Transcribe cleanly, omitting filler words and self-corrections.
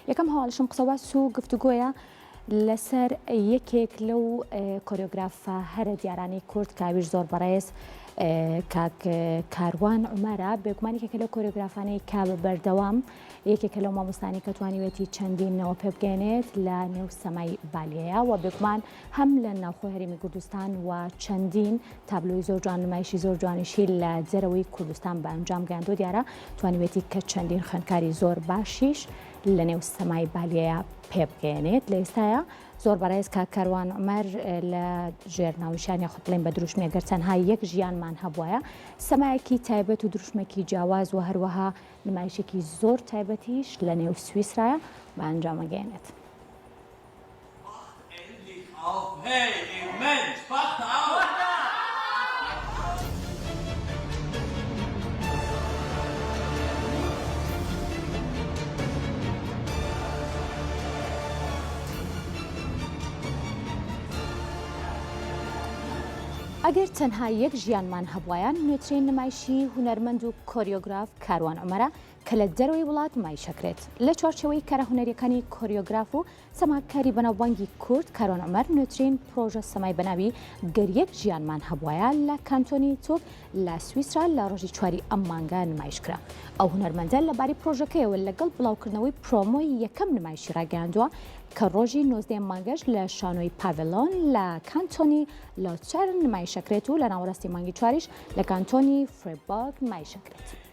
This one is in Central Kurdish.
یەکەم هەواڵشم قسەباس و گفتوگۆیە لەسەر یەکێک لەو کۆریۆگرافە هەرە دیارانەی کورد کاویش زۆر بەڕێز کاک کاروان عومەرە بێگومانێکێکە لەو کۆریۆگرافانەی کا بە بەردەوام یەکێکە لەو مامۆستانی کە توانیوێتی چەندینەوە پێ بگەێنێت لە نێو سەمای بالیەیە و بێگومان هەم لە ناوخۆی هەرێمی کوردستان و چەندین تابلۆی زۆر جوان نمایشی زۆر جوانیشی لە جەرەوەی کوردستان بە ئەنجام گەیاندۆ دیارە توانیوێتی کە چەندین خوێندکاری زۆر باشیش لە نێو سەمای بالیەیە پێ بگەێنێت لە ئێستاە زۆر بەڕێز کاک کاروان عومەر لە ژێرناویشانی خۆ بڵێن بە دروشمێ گەرچەنها یەک ژیانمان هەبووە سەمایەکی تایبەت و دروشمێکی جیاواز و هەروەها نمایشێکی زۆر تایبەتیش لە نێو سویسرایە بە ئەنجامەگەێنێت. ئەگەر تەنها یەک ژیانمان هەبوایان نوێترین نمایشی هونەرمەند و کۆریۆگراف کاروان عومەرە کە لە دەرەوەی وڵات نمایشەکرێت لە چوارچەوەی کارە هونەریەکانی کۆریۆگراف و سەماکاری بەناوبانگی کورد کاروان عومەر نوێترین پرۆژە سەمای بەناوی گەر یەک ژیانمان هەبوایە لە کانتۆنی توک لە سویسرا لە ڕۆژی چواری ئەم مانگە نمایشکرا ئەو هونەرمەندە لەباری پرۆژەکەیەوە لەگەڵ بڵاوکردنەوەی پرۆمۆی یەکەم نمایشی ڕاگەیاندووە کە ڕۆژی 19 مانگەش لە شانۆی پاڤلۆن لە کانتۆنی لۆچەر نمایشەکرێت و لە ناوەڕاستی مانگی چواریش لە کانتۆنی فرێبۆرگ نمایشەکرێت.